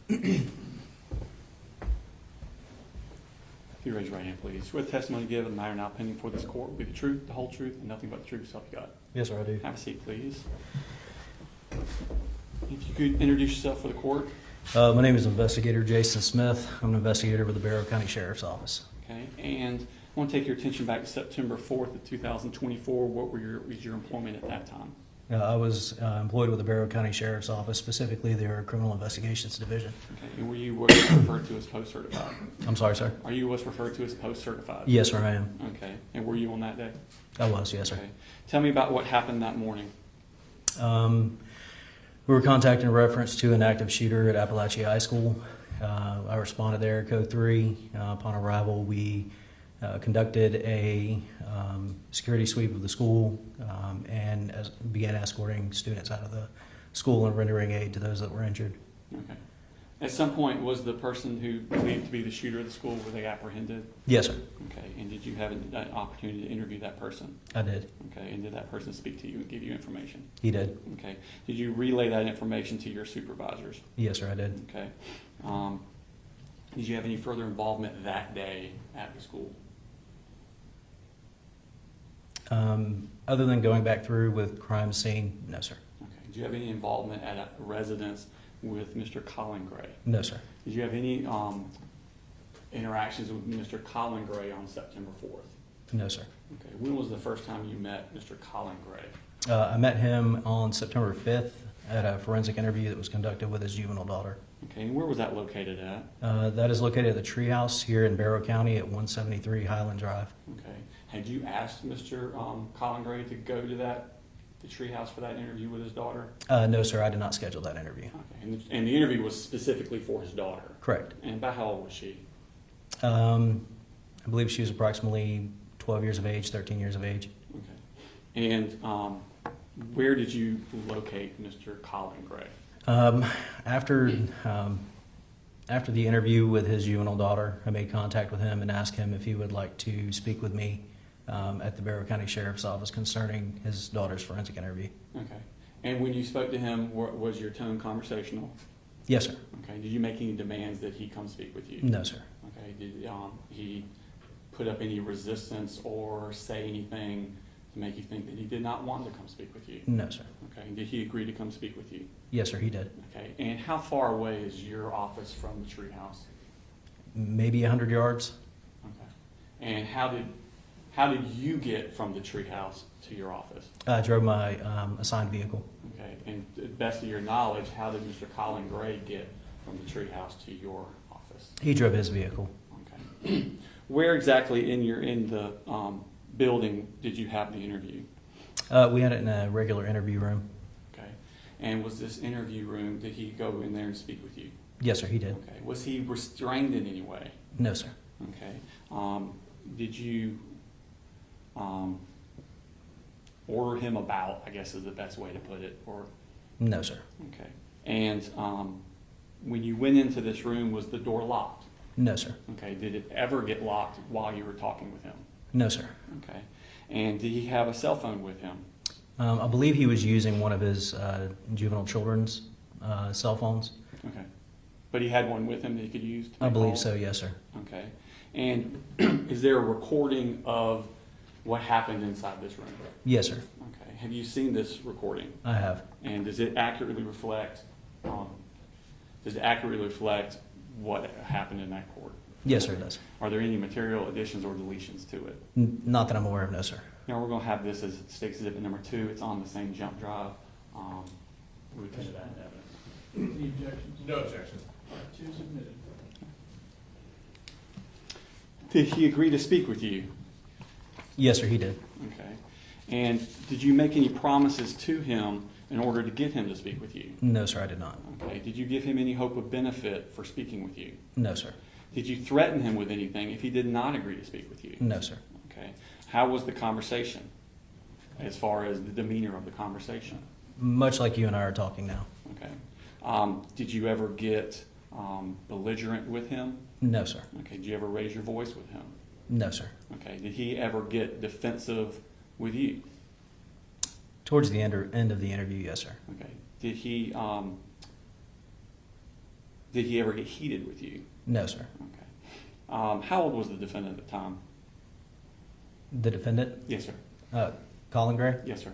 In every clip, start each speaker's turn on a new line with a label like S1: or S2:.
S1: If you raise your right hand, please. Swear the testimony given in the matter now pending before this court will be the truth, the whole truth, and nothing but the truth, so help you God.
S2: Yes, sir, I do.
S1: Have a seat, please. If you could introduce yourself for the court.
S2: My name is Investigator Jason Smith. I'm an investigator with the Barrow County Sheriff's Office.
S1: Okay, and I want to take your attention back to September 4th of 2024. What was your employment at that time?
S2: I was employed with the Barrow County Sheriff's Office, specifically their Criminal Investigations Division.
S1: Okay, and were you what's referred to as post-certified?
S2: I'm sorry, sir?
S1: Are you what's referred to as post-certified?
S2: Yes, sir, I am.
S1: Okay, and were you on that day?
S2: I was, yes, sir.
S1: Okay. Tell me about what happened that morning.
S2: We were contacted in reference to an active shooter at Apalachee High School. I responded there, Code 3. Upon arrival, we conducted a security sweep of the school and began escorting students out of the school and rendering aid to those that were injured.
S1: Okay. At some point, was the person who believed to be the shooter of the school, were they apprehended?
S2: Yes, sir.
S1: Okay, and did you have an opportunity to interview that person?
S2: I did.
S1: Okay, and did that person speak to you and give you information?
S2: He did.
S1: Okay. Did you relay that information to your supervisors?
S2: Yes, sir, I did.
S1: Okay. Did you have any further involvement that day at the school?
S2: Other than going back through with crime scene, no, sir.
S1: Okay. Did you have any involvement at a residence with Mr. Colin Gray?
S2: No, sir.
S1: Did you have any interactions with Mr. Colin Gray on September 4th?
S2: No, sir.
S1: Okay. When was the first time you met Mr. Colin Gray?
S2: I met him on September 5th at a forensic interview that was conducted with his juvenile daughter.
S1: Okay. And where was that located at?
S2: That is located at the Treehouse here in Barrow County at 173 Highland Drive.
S1: Okay. Had you asked Mr. Colin Gray to go to the Treehouse for that interview with his daughter?
S2: No, sir, I did not schedule that interview.
S1: Okay. And the interview was specifically for his daughter?
S2: Correct.
S1: And about how old was she?
S2: I believe she was approximately 12 years of age, 13 years of age.
S1: Okay. And where did you locate Mr. Colin Gray?
S2: After the interview with his juvenile daughter, I made contact with him and asked him if he would like to speak with me at the Barrow County Sheriff's Office concerning his daughter's forensic interview.
S1: Okay. And when you spoke to him, was your tone conversational?
S2: Yes, sir.
S1: Okay. Did you make any demands that he come speak with you?
S2: No, sir.
S1: Okay. Did he put up any resistance or say anything to make you think that he did not want to come speak with you?
S2: No, sir.
S1: Okay. And did he agree to come speak with you?
S2: Yes, sir, he did.
S1: Okay. And how far away is your office from the Treehouse?
S2: Maybe 100 yards.
S1: Okay. And how did you get from the Treehouse to your office?
S2: I drove my assigned vehicle.
S1: Okay. And to the best of your knowledge, how did Mr. Colin Gray get from the Treehouse to your office?
S2: He drove his vehicle.
S1: Okay. Where exactly in the building did you have the interview?
S2: We had it in a regular interview room.
S1: Okay. And was this interview room, did he go in there and speak with you?
S2: Yes, sir, he did.
S1: Okay. Was he restrained in any way?
S2: No, sir.
S1: Okay. Did you order him about, I guess is the best way to put it, or?
S2: No, sir.
S1: Okay. And when you went into this room, was the door locked?
S2: No, sir.
S1: Okay. Did it ever get locked while you were talking with him?
S2: No, sir.
S1: Okay. And did he have a cell phone with him?
S2: I believe he was using one of his juvenile children's cell phones.
S1: Okay. But he had one with him that he could use?
S2: I believe so, yes, sir.
S1: Okay. And is there a recording of what happened inside this room?
S2: Yes, sir.
S1: Okay. Have you seen this recording?
S2: I have.
S1: And does it accurately reflect what happened in that court?
S2: Yes, sir, it does.
S1: Are there any material additions or deletions to it?
S2: Not that I'm aware of, no, sir.
S1: Now we're going to have this as Stakes Exhibit number 2. It's on the same jump drive. We attend to that in evidence.
S3: Any objections?
S4: No objections.
S3: All right, two submitted.
S1: Did he agree to speak with you?
S2: Yes, sir, he did.
S1: Okay. And did you make any promises to him in order to get him to speak with you?
S2: No, sir, I did not.
S1: Okay. Did you give him any hope of benefit for speaking with you?
S2: No, sir.
S1: Did you threaten him with anything if he did not agree to speak with you?
S2: No, sir.
S1: Okay. How was the conversation as far as the demeanor of the conversation?
S2: Much like you and I are talking now.
S1: Okay. Did you ever get belligerent with him?
S2: No, sir.
S1: Okay. Did you ever raise your voice with him?
S2: No, sir.
S1: Okay. Did he ever get defensive with you?
S2: Towards the end of the interview, yes, sir.
S1: Okay. Did he Did he ever get heated with you?
S2: No, sir.
S1: Okay. How old was the defendant at the time?
S2: The defendant,
S1: Yes, sir.
S2: Colin Gray,
S1: Yes, sir.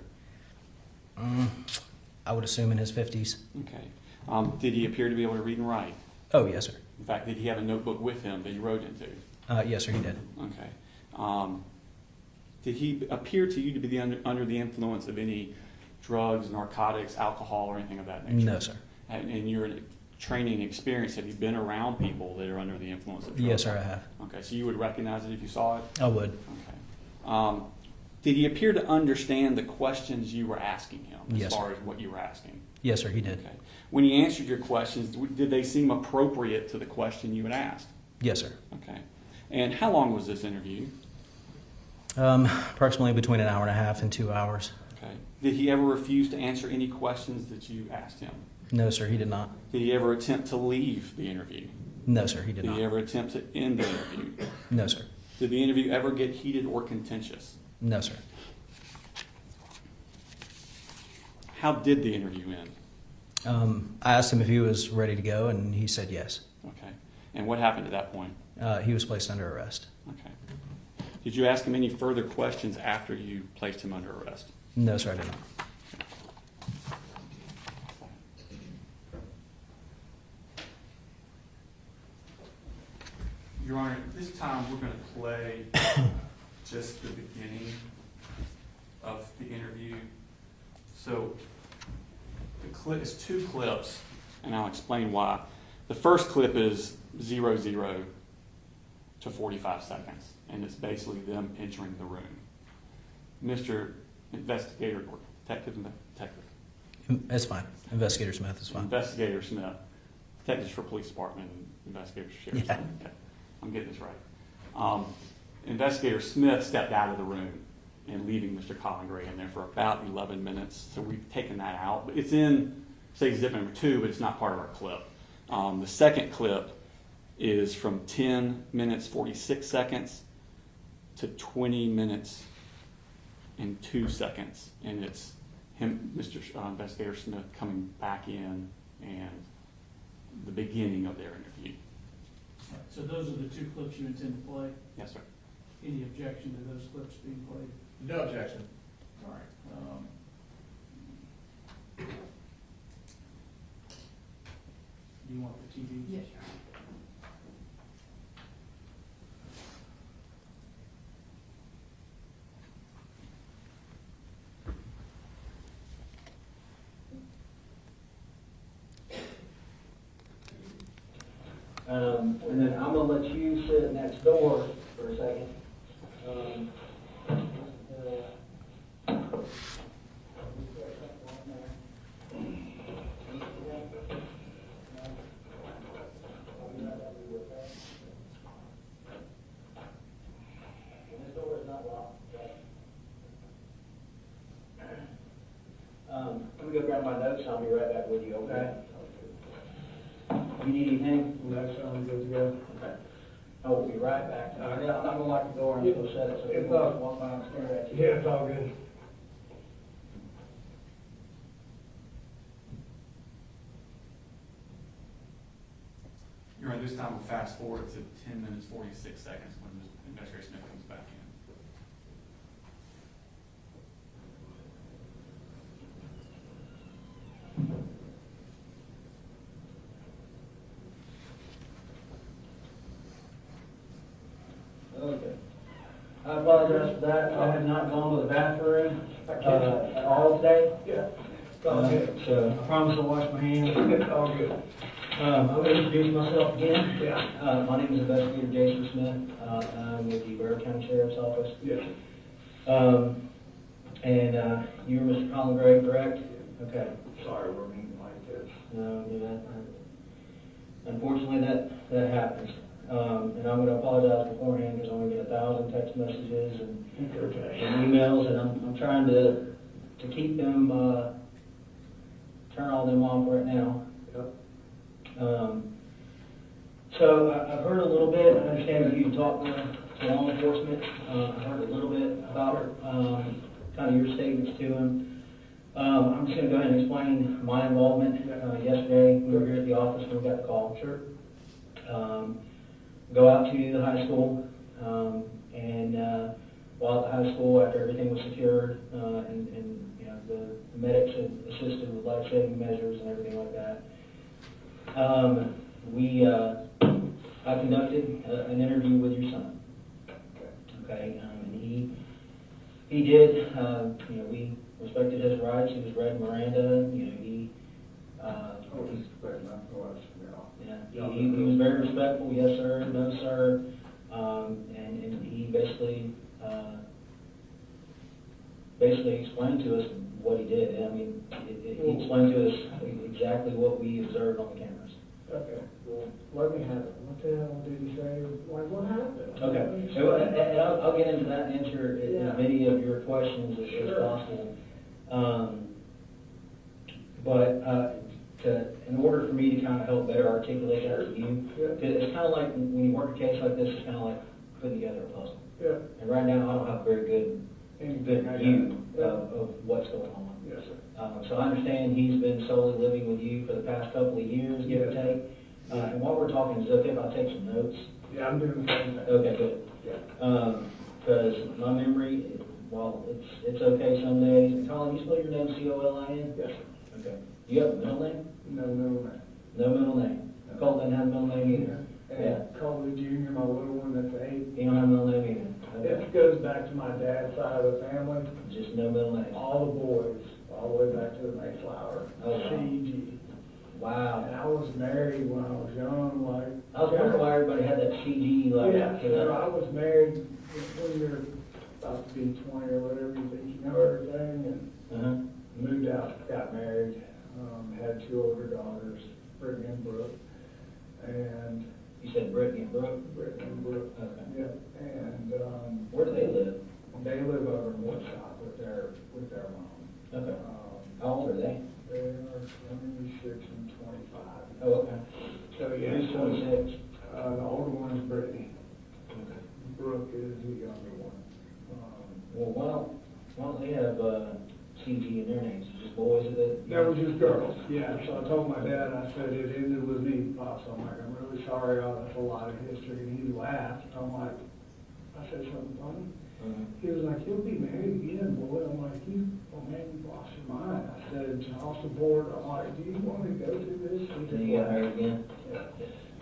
S2: I would assume in his 50s.
S1: Okay. Did he appear to be able to read and write?
S2: Oh, yes, sir.
S1: In fact, did he have a notebook with him that he wrote into?
S2: Yes, sir, he did.
S1: Okay. Did he appear to you to be under the influence of any drugs, narcotics, alcohol, or anything of that nature?
S2: No, sir.
S1: And in your training experience, have you been around people that are under the influence of drugs?
S2: Yes, sir, I have.
S1: Okay, so you would recognize it if you saw it?
S2: I would.
S1: Okay. Did he appear to understand the questions you were asking him as
S2: Yes,
S1: far
S2: sir.
S1: as what you were asking?
S2: Yes, sir, he did.
S1: Okay. When he answered your questions, did they seem appropriate to the question you had asked?
S2: Yes, sir.
S1: Okay. And how long was this interview?
S2: Approximately between an hour and a half and 2 hours.
S1: Okay. Did he ever refuse to answer any questions that you asked him?
S2: No, sir, he did not.
S1: Did he ever attempt to leave the interview?
S2: No, sir, he did
S1: Did he
S2: not.
S1: ever attempt to end the interview?
S2: No, sir.
S1: Did the interview ever get heated or contentious?
S2: No, sir.
S1: How did the interview end?
S2: I asked him if he was ready to go, and he said yes.
S1: Okay. And what happened at that point?
S2: He was placed under arrest.
S1: Okay. Did you ask him any further questions after you placed him under arrest?
S2: No, sir, I did not.
S1: Your Honor, at this time we're going to play just the beginning of the interview. So the clip is 2 clips, and I'll explain why. The first clip is 0 to 45 seconds, and it's basically them entering the room. Mr. Investigator or Detective.
S2: It's fine. Investigator Smith is fine.
S1: Investigator Smith, detectives for police department, and investigators for sheriff's.
S2: Yeah.
S1: Okay. I'm getting this right. Investigator Smith stepped out of the room and leaving Mr. Colin Gray in there for about 11 minutes. So we've taken that out. But it's in, say, exhibit number 2, but it's not part of our clip. The second clip is from 10 minutes 46 seconds to 20 minutes and 2 seconds, and it's him, Mr. Investigator Smith, coming back in and the beginning of their interview.
S3: So those are the 2 clips you intend to play?
S1: Yes, sir.
S3: Any objection to those clips being played?
S4: No objection.
S3: All right. Do you want the TV? Yes.
S5: And then I'm gonna let you sit next door for a second. This door is not locked. Let me go grab my notes, I'll be right back with you, okay? You need anything?
S4: No, sounds good to go.
S5: Okay. I will be right back. I'm not gonna lock the door and go shut it so
S4: It's
S5: people
S4: all-
S5: don't walk by and stare at you.
S4: Yeah, it's all good.
S1: You're right, this time we'll fast forward to 10 minutes 46 seconds when the Investigator Smith comes back in.
S5: Okay. I apologize for that. I have not gone to the bathroom, at all today.
S4: Yeah, it's all good.
S5: So I promise I'll wash my hands.
S4: It's all good.
S5: I'm going to introduce myself again.
S4: Yeah.
S5: My name is Investigator Jason Smith. I'm with the Bexar County Sheriff's Office.
S4: Yeah.
S5: And you're Mr. Colin Gray, correct? Okay.
S4: Sorry, we're meeting like this.
S5: No, unfortunately, that happens. And I'm going to apologize beforehand because I'm going to get 1,000 text messages and
S4: Okay.
S5: emails, and I'm trying to keep them, turn all them off right now.
S4: Yep.
S5: So I've heard a little bit, I understand that you talked to law enforcement. I heard a little bit about kind of your statements to him. I'm just gonna go ahead and explain my involvement. Yesterday, we were here at the office when we got the call.
S4: Sure.
S5: Go out to the high school, and while at the high school, after everything was secured, and you know, the medics had assisted with life-saving measures and everything like that, I conducted an interview with your son. Okay, and he did, you know, we respected his rights. He was read Miranda. You know, he was very respectful. Yes, sir. No, sir. And he basically explained to us what he did. I mean, he explained to us exactly what we observed on the cameras.
S4: Okay, well, let me have it. What the hell did he say? Like, what happened?
S5: Okay, and I'll get into that and answer as many of your questions as possible. In order for me to kind of help better articulate that to you, it's kind of like when you work a case like this, it's kind of like putting together a puzzle.
S4: Yeah.
S5: And right now, I don't have a very good view of what's going on.
S4: Yes, sir.
S5: So I understand he's been solely living with you for the past couple of years, give or take. And while we're talking, is it okay if I take some notes?
S4: Yeah, I'm doing the same thing.
S5: Okay, good.
S4: Yeah.
S5: Because my memory, while it's okay some days. And Colin, you spell your name C-O-L-I-N?
S4: Yes, sir.
S5: Okay. Do you have a middle name?
S4: No middle name.
S5: No middle name. Colt doesn't have a middle name either.
S4: And Colin Jr., my little one that's 8.
S5: He don't have a middle name either. Okay.
S4: It goes back to my dad's side of the family.
S5: Just no middle name.
S4: All the boys, all the way back to the Mayflower.
S5: Oh, wow.
S4: C.G.
S5: Wow.
S4: And I was married when I was young, like.
S5: I was wondering why everybody had that CG like
S4: Yeah,
S5: you know?
S4: I was married when you're about to be 20 or whatever, you think you know everything, and moved out, got married, had 2 older daughters, Brittany and Brooke, and.
S5: You said Brittany and Brooke?
S4: Brittany and Brooke.
S5: Okay.
S4: Yeah, and,
S5: Where do they live?
S4: they live over in Woodstock with their mom.
S5: Okay. How old are they?
S4: They are 26 and 25.
S5: Oh, okay.
S4: So, yeah.
S5: Who's 26?
S4: The older one is Brittany.
S5: Okay.
S4: Brooke is the younger one.
S5: Well, why don't they have CG in their names? Just boys of it?
S4: That was just girls, yeah. So I told my dad, I said, it ended with me, Pops. I'm like, I'm really sorry, that's a lot of history. And he laughed. I'm like, I said something funny. He was like, he'll be married again, boy. I'm like, you lost your mind. I said, child support. I'm like, do you want to go through this?
S5: Then you got married again?
S4: Yeah.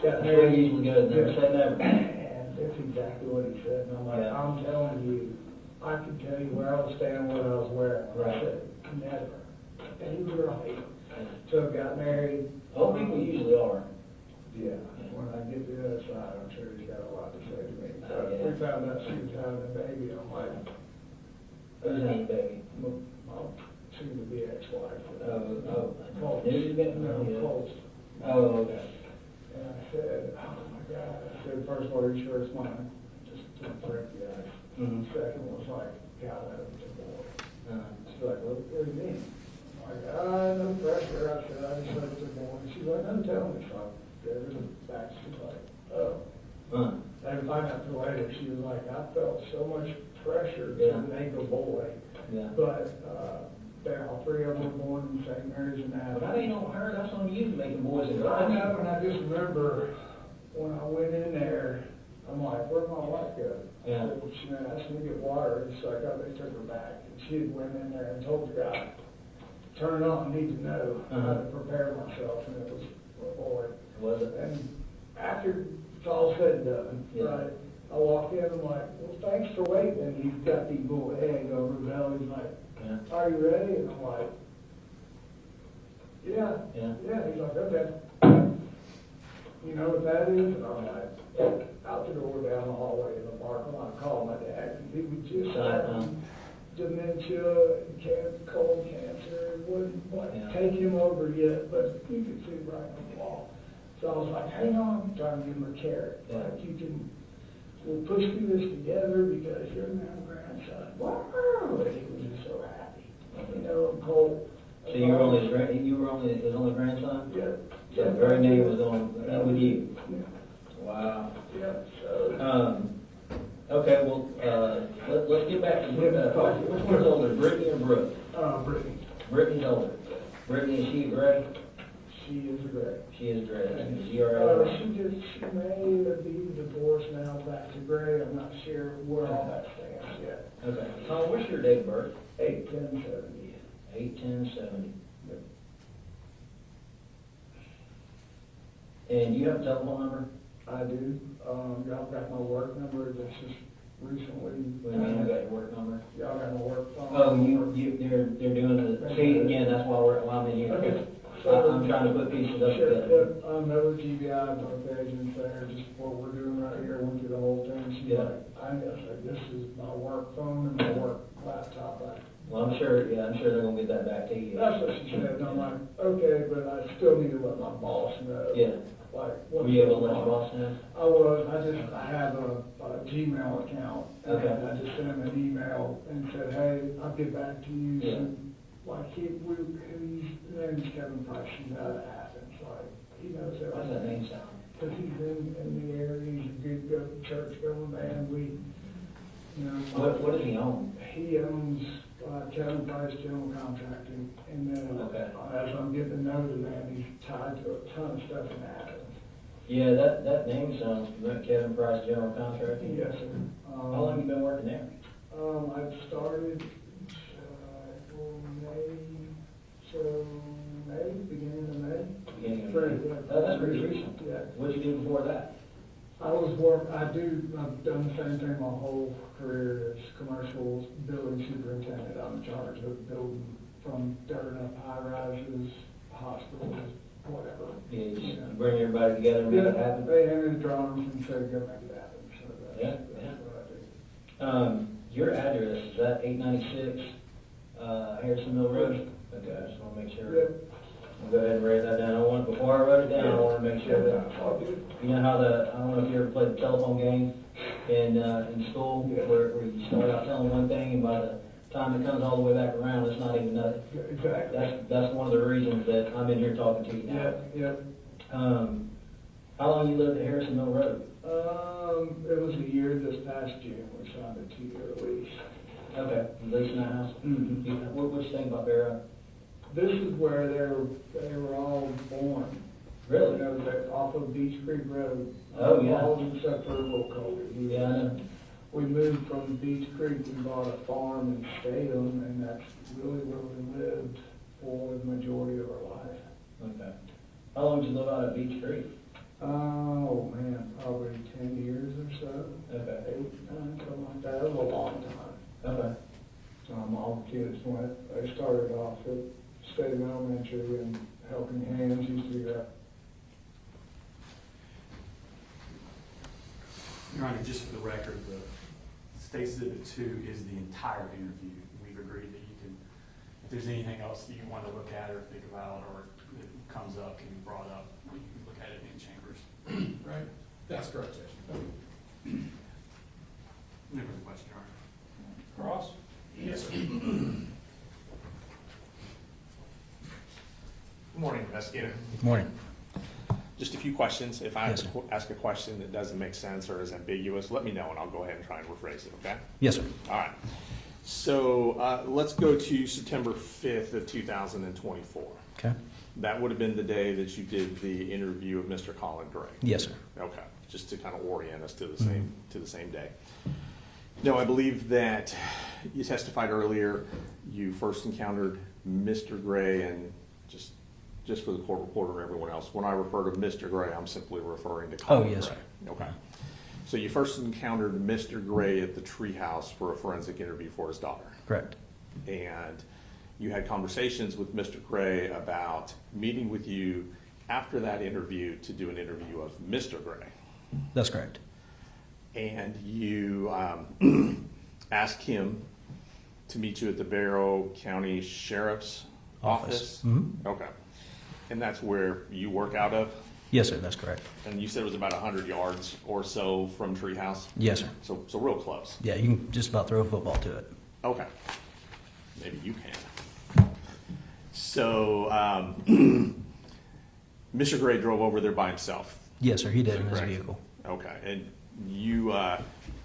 S5: That's where it usually goes, never say never.
S4: And that's exactly what he said. And I'm like, I'm telling you, I can tell you where I was standing, what I was wearing. I said, never. And he was right. So got married.
S5: Old people usually are.
S4: Yeah. When I get to the other side, I'm sure he's got a lot to say to me. We found out she was having a baby. I'm like,
S5: Who's having a baby?
S4: my soon-to-be ex-wife.
S5: Colt.
S4: Colt.
S5: Oh, okay.
S4: And I said, oh my God. I said, first of all, you sure it's mine? Just to break the ice. Second was like, God, that was a boy. She's like, what do you mean? I'm like, no pressure. I said, I just said it's a boy. She's like, no, tell me. So I gave her the back. She's like, oh. I didn't find out till later. She was like, I felt so much pressure to make a boy.
S5: Yeah.
S4: But all 3 of them were born in St. Mary's and
S5: But that ain't on her, that's on you making boys and
S4: I
S5: girls.
S4: know, and I just remember when I went in there, I'm like, where'd my wife go?
S5: Yeah.
S4: She asked me to get water, and so I got, they took her back. And she had went in there and told the guy, turn it on, I need to know how to prepare myself, and it was a boy.
S5: Was it?
S4: And after it's all said and done, right, I walk in, I'm like, well, thanks for waiting. And he's got these little egg over his belly. He's like, are you ready? And I'm like, yeah. He's like, okay. You know what that is? And I'm like, out the door, down the hallway in the parking lot. I called my dad, and he was just dementia, colon cancer. It wouldn't take him over yet, but you could see right on the wall. So I was like, hang on, I'm trying to give him a carrot. Like, we'll push through this together because you're now grandson. Wow! And he was just so happy. You know, and Colt.
S5: So you were only his only grandson?
S4: Yeah.
S5: So the very day was on with you?
S4: Yeah.
S5: Wow.
S4: Yeah, so.
S5: Okay, well, let's get back to which one's older, Brittany or Brooke?
S4: Brittany.
S5: Brittany's older. Brittany, is she Gray?
S4: She is a Gray.
S5: She is Gray. That's G-R-A.
S4: She may be divorced now back to Gray. I'm not sure where all that stands yet.
S5: Okay. Colin, what's your date of birth?
S4: 8/10/70.
S5: 8/10/70.
S4: Yep.
S5: And you have a telephone number?
S4: I do. Y'all got my work number. That's just recently.
S5: What do you mean, I got your work number?
S4: Y'all got my work phone.
S5: Oh, they're doing the, see, again, that's why I'm in here.
S4: Okay.
S5: I'm trying to put pieces up together.
S4: There were GBI, both agents there, just what we're doing right here, went through the whole thing. She's
S5: Yeah.
S4: like, I said, this is my work phone and my work laptop.
S5: Well, I'm sure they're gonna get that back to you.
S4: That's what she said, and I'm like, okay, but I still need to let my boss know.
S5: Yeah.
S4: Like,
S5: Were
S4: what's
S5: you able to let
S4: going
S5: your
S4: on.
S5: boss know?
S4: I have a Gmail account. And
S5: Okay.
S4: I just sent him an email and said, hey, I'll get back to you.
S5: Yeah.
S4: Like, his name's Kevin Price, you know that happens, like, he knows everything.
S5: How's that name sound?
S4: Because he's in the area, he's a good church going man,
S5: What does he own?
S4: He owns, Kevin Price General Contracting, and then,
S5: Okay.
S4: as I'm getting to know the man, he's tied to a ton of stuff in Athens.
S5: Yeah, that name sounds familiar. Kevin Price, General Contracting.
S4: Yes, sir.
S5: How long have you been working there?
S4: I started, beginning of May.
S5: Beginning of
S4: Pretty
S5: May.
S4: good.
S5: That's pretty recent.
S4: Yeah.
S5: What'd you do before that?
S4: I've done the same thing my whole career as commercial building superintendent. I'm in charge of building from dirt up high rises, hospitals, whatever.
S5: Yeah, you just bring everybody together and make it happen?
S4: They handed the drawings and said, go make it happen. So that's what I do.
S5: Your address, is that 896 Harrison Mill Road? Okay, I just want to make sure.
S4: Yeah.
S5: I'll go ahead and write that down. Before I wrote it down, I want to make sure that,
S4: All good.
S5: you know how I don't know if you ever played the telephone game in school,
S4: Yeah.
S5: where you start out telling one thing, and by the time it comes all the way back around, it's not even nothing.
S4: Exactly.
S5: That's one of the reasons that I'm in here talking to you now.
S4: Yep.
S5: How long you lived at Harrison Mill Road?
S4: It was a year this past June, we signed a 2-year lease.
S5: Okay, leasing that house?
S4: Mhm.
S5: What you think about Barrow?
S4: This is where they were all born.
S5: Really?
S4: You know, they're off of Beach Creek Road.
S5: Oh, yeah.
S4: All except for little Colby.
S5: Yeah, I know.
S4: We moved from Beach Creek and bought a farm in Statham, and that's really where we lived for the majority of our life.
S5: Okay. How long did you live out at Beach Creek?
S4: Oh, man, probably 10 years or so.
S5: Okay.
S4: 8, 9, something like that. It was a long time.
S5: Okay.
S4: All the kids went, they started off at State Elementary and Helping Hands used to be that.
S1: Your Honor, just for the record, the State Exhibit 2 is the entire interview. We've agreed that you can, if there's anything else that you want to look at or think about or that comes up, can be brought up, you can look at it in chambers.
S6: Right? That's correct, Judge.
S1: Never the question, Your Honor.
S6: Cross? Yes, sir.
S7: Good morning, investigator.
S2: Good morning.
S7: Just a few questions. If I
S2: Yes, sir.
S7: ask a question that doesn't make sense or is ambiguous, let me know and I'll go ahead and try and rephrase it, okay?
S2: Yes, sir.
S7: All right. So let's go to September 5th of 2024.
S2: Okay.
S7: That would have been the day that you did the interview of Mr. Colin Gray.
S2: Yes, sir.
S7: Okay, just to kind of orient us to the same day. Now, I believe that you testified earlier, you first encountered Mr. Gray, and just for the court reporter and everyone else, when I refer to Mr. Gray, I'm simply referring to Colin
S2: yes,
S7: Gray.
S2: sir.
S7: Okay. So you first encountered Mr. Gray at the treehouse for a forensic interview for his daughter.
S2: Correct.
S7: And you had conversations with Mr. Gray about meeting with you after that interview to do an interview of Mr. Gray.
S2: That's correct.
S7: And you asked him to meet you at the Barrow County Sheriff's Office.
S2: Mm-hmm.
S7: Okay. And that's where you work out of?
S2: Yes, sir. That's correct.
S7: And you said it was about 100 yards or so from Treehouse?
S2: Yes, sir.
S7: So real close.
S2: Yeah, you can just about throw a football to it.
S7: Okay. Maybe you can. So Mr. Gray drove over there by himself?
S2: Yes, sir. He did
S7: Is that
S2: in his
S7: correct?
S2: vehicle.
S7: Okay. And you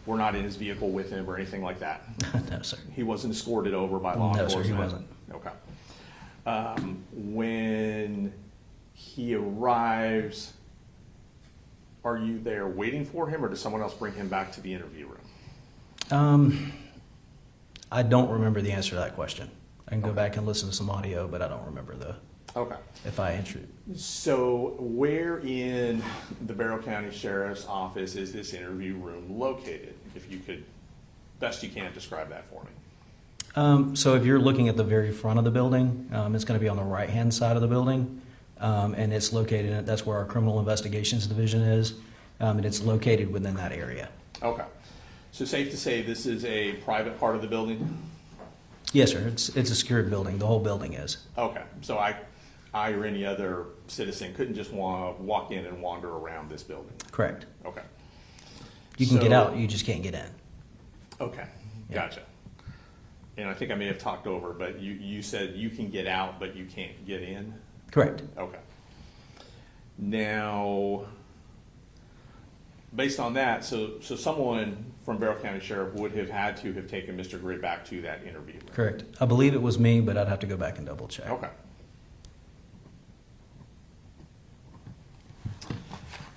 S7: were not in his vehicle with him or anything like that?
S2: No, sir.
S7: He wasn't escorted over by law
S2: No, sir,
S7: enforcement?
S2: he wasn't.
S7: Okay. When he arrives, are you there waiting for him, or does someone else bring him back to the interview room?
S2: I don't remember the answer to that question. I can go
S7: Okay.
S2: back and listen to some audio, but I don't remember
S7: Okay.
S2: if I answered it.
S7: So where in the Barrow County Sheriff's Office is this interview room located? If you could, best you can, describe that for me.
S2: So if you're looking at the very front of the building, it's going to be on the right-hand side of the building, and it's located, that's where our Criminal Investigations Division is, and it's located within that area.
S7: Okay. So safe to say this is a private part of the building?
S2: Yes, sir. It's a secured building. The whole building is.
S7: Okay. So I or any other citizen couldn't just walk in and wander around this building?
S2: Correct.
S7: Okay.
S2: You can get
S7: So-
S2: out, you just can't get in.
S7: Okay,
S2: Yeah.
S7: gotcha. And I think I may have talked over, but you said you can get out, but you can't get in?
S2: Correct.
S7: Okay. Now, based on that, so someone from Barrow County Sheriff would have had to have taken Mr. Gray back to that interview room?
S2: Correct. I believe it was me, but I'd have to go back and double check.
S7: Okay.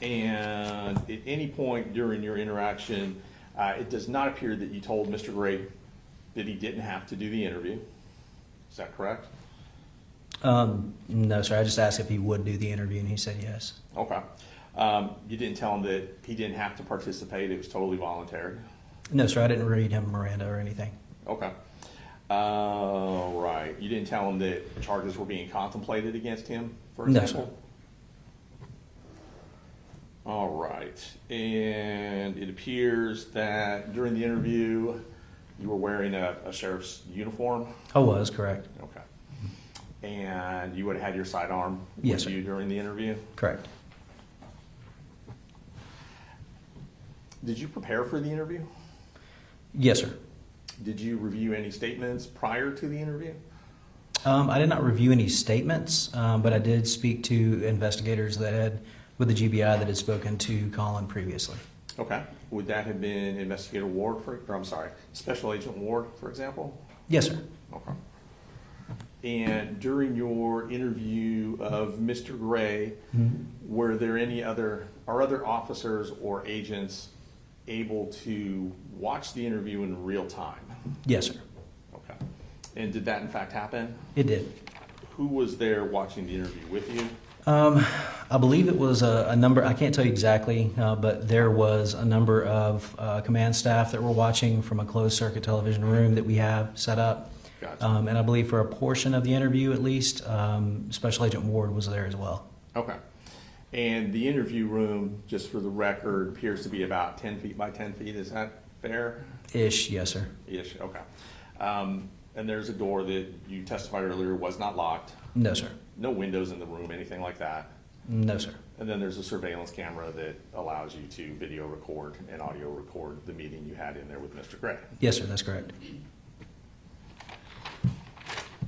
S7: And at any point during your interaction, it does not appear that you told Mr. Gray that he didn't have to do the interview. Is that correct?
S2: No, sir. I just asked if he would do the interview, and he said yes.
S7: Okay. You didn't tell him that he didn't have to participate, it was totally voluntary?
S2: No, sir. I didn't read him Miranda or anything.
S7: Okay. Right. You didn't tell him that charges were being contemplated against him, for
S2: No,
S7: example? All right. And it appears that during the interview, you were wearing a sheriff's uniform?
S2: I was, correct.
S7: Okay. And you would have had your sidearm
S2: Yes,
S7: with
S2: sir.
S7: you during the interview?
S2: Correct.
S7: Did you prepare for the interview?
S2: Yes, sir.
S7: Did you review any statements prior to the interview?
S2: I did not review any statements, but I did speak to investigators that had, with the GBI, that had spoken to Colin previously.
S7: Okay. Would that have been Investigator Ward, Special Agent Ward, for example?
S2: Yes, sir.
S7: Okay. And during your interview of Mr. Gray, were there are other officers or agents able to watch the interview in real time?
S2: Yes, sir.
S7: Okay. And did that in fact happen?
S2: It did.
S7: Who was there watching the interview with you?
S2: I believe it was a number, I can't tell you exactly, but there was a number of command staff that were watching from a closed circuit television room that we have set up.
S7: Gotcha.
S2: And I believe for a portion of the interview at least, Special Agent Ward was there as well.
S7: Okay. And the interview room, just for the record, appears to be about 10 feet by 10 feet. Is that fair?
S2: Ish, yes, sir.
S7: Ish, okay. And there's a door that you testified earlier was not locked.
S2: No, sir.
S7: No windows in the room, anything like that.
S2: No, sir.
S7: And then there's a surveillance camera that allows you to video record and audio record the meeting you had in there with Mr. Gray.
S2: Yes, sir, that's correct.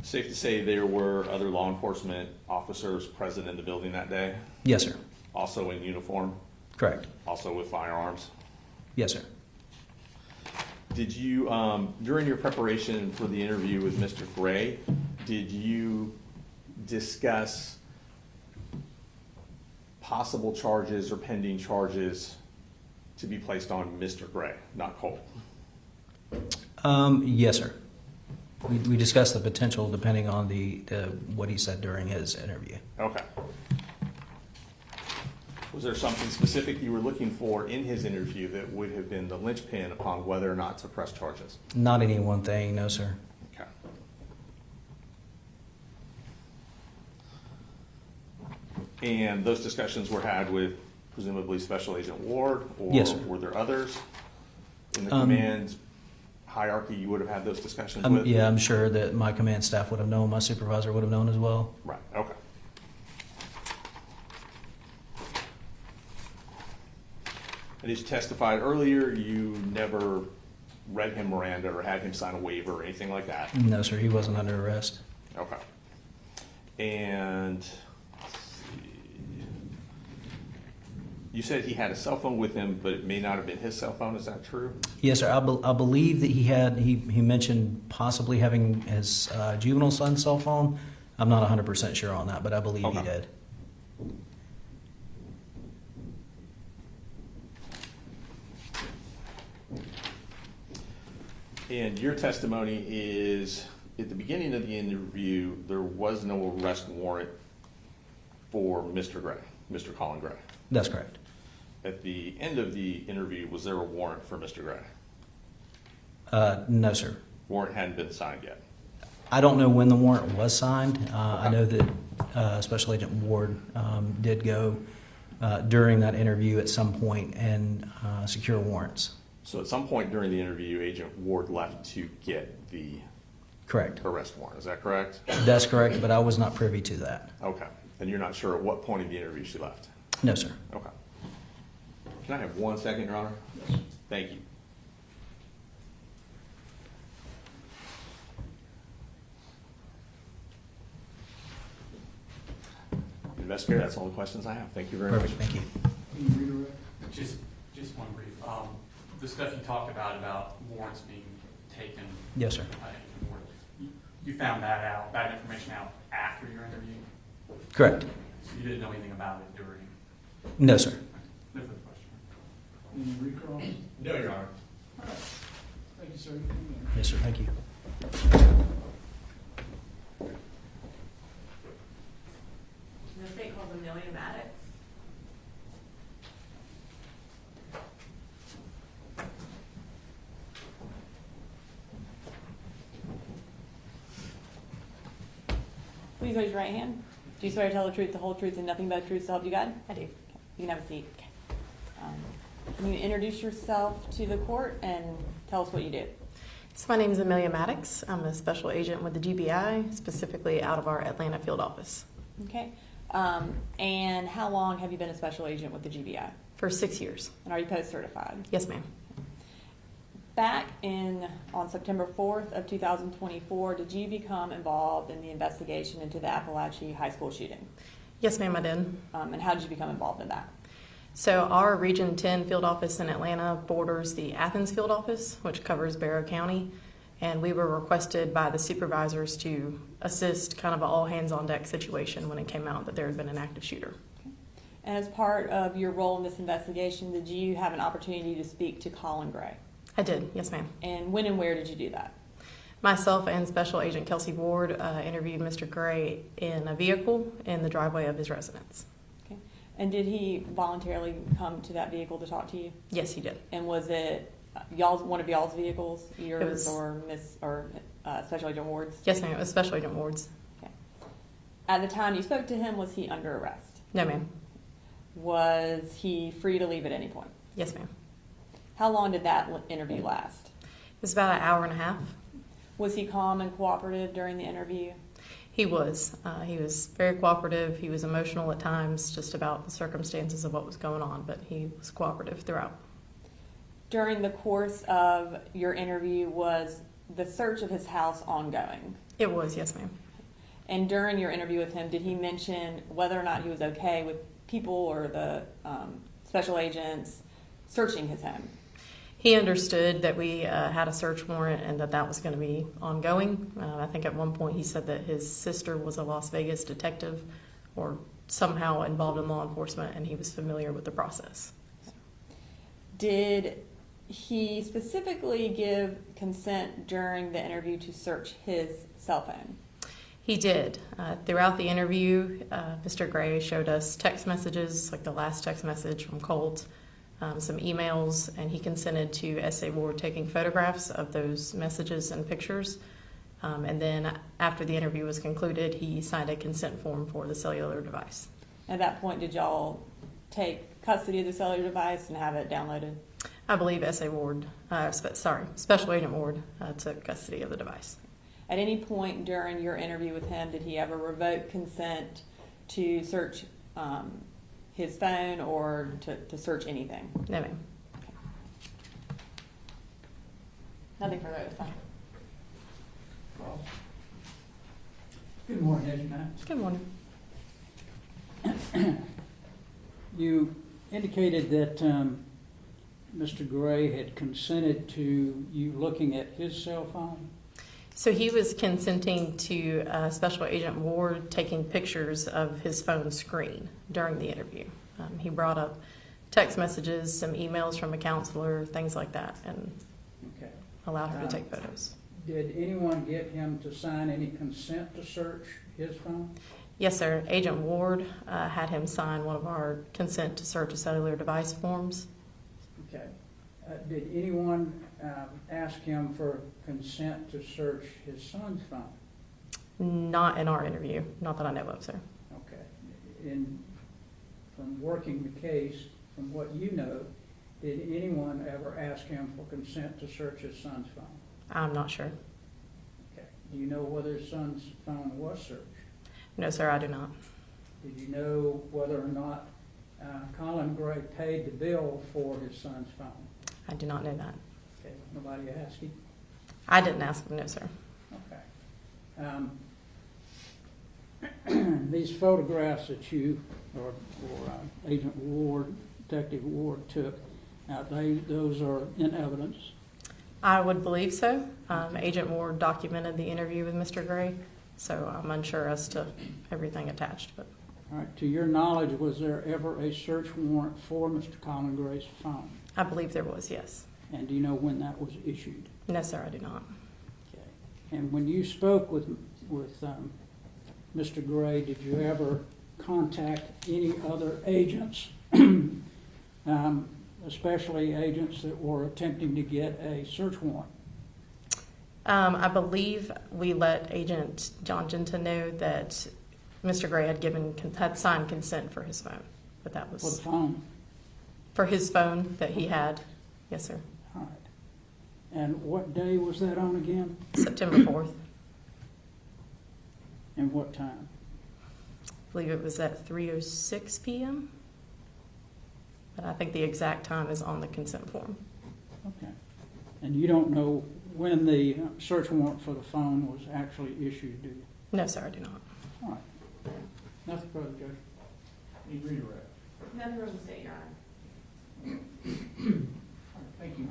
S7: Safe to say there were other law enforcement officers present in the building that day,
S2: Yes, sir.
S7: also in uniform,
S2: Correct.
S7: also with firearms.
S2: Yes, sir.
S7: Did you, during your preparation for the interview with Mr. Gray, did you discuss possible charges or pending charges to be placed on Mr. Gray, not Colt?
S2: Yes, sir. We discussed the potential depending on the what he said during his interview.
S7: Okay. Was there something specific you were looking for in his interview that would have been the linchpin upon whether or not to press charges?
S2: Not any one thing, no, sir.
S7: Okay. And those discussions were had with presumably Special Agent Ward? Or
S2: Yes, sir.
S7: were there others in the command hierarchy you would have had those discussions with?
S2: Yeah, I'm sure that my command staff would have known, my supervisor would have known as well.
S7: Right, okay. And as you testified earlier, you never read him Miranda or had him sign a waiver or anything like that?
S2: No, sir, he wasn't under arrest.
S7: Okay. And let's see. You said he had a cell phone with him, but it may not have been his cell phone. Is that true?
S2: Yes, sir. I believe that he mentioned possibly having his juvenile son's cell phone, I'm not 100% sure on that, but I believe he
S7: Okay.
S2: did.
S7: And your testimony is, at the beginning of the interview, there was no arrest warrant for Mr. Gray, Mr. Colin Gray.
S2: That's correct.
S7: At the end of the interview, was there a warrant for Mr. Gray?
S2: No, sir.
S7: Warrant hadn't been signed yet.
S2: I don't know when the warrant was signed. I know that Special Agent Ward did go during that interview at some point and secure warrants.
S7: So at some point during the interview, Agent Ward left to get the
S2: Correct.
S7: arrest warrant. Is that correct?
S2: That's correct, but I was not privy to that.
S7: Okay. And you're not sure at what point in the interview she left?
S2: No, sir.
S7: Okay. Can I have 1 second, Your Honor? Thank you. Investigator, that's all the questions I have. Thank you very much.
S2: Perfect. Thank you.
S3: Can you redirect?
S1: Just one brief. The stuff you talked about warrants being taken.
S2: Yes, sir.
S1: You found that information out after your interview?
S2: Correct.
S1: So you didn't know anything about it during?
S2: No, sir.
S1: No further question.
S3: Any recross?
S7: No, Your Honor.
S3: All right. Thank you, sir. You can go.
S2: Yes, sir. Thank you.
S8: The state calls Amelia Maddox. Please raise your right hand. Do you swear to tell the truth, the whole truth, and nothing but the truth, so help you God? I do. You can have a seat. Can you introduce yourself to the court and tell us what you do?
S9: So my name is Amelia Maddox. I'm a special agent with the GBI, specifically out of our Atlanta field office.
S8: Okay. And how long have you been a special agent with the GBI?
S9: For 6 years.
S8: And are you post-certified?
S9: Yes, ma'am.
S8: Back on September 4th of 2024, did you become involved in the investigation into the Apalachee high school shooting?
S9: Yes, ma'am, I did.
S8: And how did you become involved in that?
S9: So our Region 10 field office in Atlanta borders the Athens field office, which covers Barrow County. And we were requested by the supervisors to assist kind of an all-hands-on-deck situation when it came out that there had been an active shooter.
S8: And as part of your role in this investigation, did you have an opportunity to speak to Colin Gray?
S9: I did, yes, ma'am.
S8: And when and where did you do that?
S9: Myself and Special Agent Kelsey Ward interviewed Mr. Gray in a vehicle in the driveway of his residence.
S8: Okay. And did he voluntarily come to that vehicle to talk to you?
S9: Yes, he did.
S8: And was it one of y'all's vehicles, yours
S9: was-
S8: or Special Agent Ward's?
S9: Yes, ma'am, it was Special Agent Ward's.
S8: Okay. At the time you spoke to him, was he under arrest?
S9: No, ma'am.
S8: Was he free to leave at any point?
S9: Yes, ma'am.
S8: How long did that interview last?
S9: It was about an hour and a half.
S8: Was he calm and cooperative during the interview?
S9: He was. He was very cooperative. He was emotional at times just about the circumstances of what was going on, but he was cooperative throughout.
S8: During the course of your interview, was the search of his house ongoing?
S9: It was, yes, ma'am.
S8: And during your interview with him, did he mention whether or not he was okay with people or the special agents searching his home?
S9: He understood that we had a search warrant and that was going to be ongoing. I think at one point he said that his sister was a Las Vegas detective or somehow involved in law enforcement, and he was familiar with the process.
S8: Did he specifically give consent during the interview to search his cell phone?
S9: He did. Throughout the interview, Mr. Gray showed us text messages, like the last text message from Colt, some emails, and he consented to S.A. Ward taking photographs of those messages and pictures. And then after the interview was concluded, he signed a consent form for the cellular device.
S8: At that point, did y'all take custody of the cellular device and have it downloaded?
S9: I believe S.A. Ward, Special Agent Ward took custody of the device.
S8: At any point during your interview with him, did he ever revoke consent to search his phone or to search anything?
S9: No, ma'am.
S8: Nothing further at this time.
S3: Good morning, Agent Matt.
S9: Good morning.
S10: You indicated that Mr. Gray had consented to you looking at his cell phone?
S9: So he was consenting to Special Agent Ward taking pictures of his phone screen during the interview. He brought up text messages, some emails from a counselor, things like that, and
S10: Okay.
S9: allowed her to take photos.
S10: Did anyone get him to sign any consent to search his phone?
S9: Yes, sir. Agent Ward had him sign one of our consent to search a cellular device forms.
S10: Okay. Did anyone ask him for consent to search his son's phone?
S9: Not in our interview, not that I know of, sir.
S10: Okay. From working the case, from what you know, did anyone ever ask him for consent to search his son's phone?
S9: I'm not sure.
S10: Okay. Do you know whether his son's phone was searched?
S9: No, sir, I do not.
S10: Did you know whether or not Colin Gray paid the bill for his son's phone?
S9: I do not know that.
S10: Okay. Nobody asked you?
S9: I didn't ask him, no, sir.
S10: Okay. These photographs that you or Agent Ward, Detective Ward took, those are in evidence.
S9: I would believe so. Agent Ward documented the interview with Mr. Gray, so I'm unsure as to everything attached. But
S10: All right. To your knowledge, was there ever a search warrant for Mr. Colin Gray's phone?
S9: I believe there was, yes.
S10: And do you know when that was issued?
S9: No, sir, I do not.
S10: Okay. And when you spoke with Mr. Gray, did you ever contact any other agents, especially agents that were attempting to get a search warrant?
S9: I believe we let Agent John Genta know that Mr. Gray had signed consent for his phone, but that
S10: For the
S9: was
S10: phone?
S9: for his phone that he had. Yes, sir.
S10: All right. And what day was that on again?
S9: September 4th.
S10: And what time?
S9: I believe it was at 3:06 p.m. But I think the exact time is on the consent form.
S10: Okay. And you don't know when the search warrant for the phone was actually issued, do you?
S9: No, sir, I do not.
S10: All right. Nothing further, Judge.
S3: Any redirect?
S8: Nothing from the state, Your Honor.
S3: All right, thank you.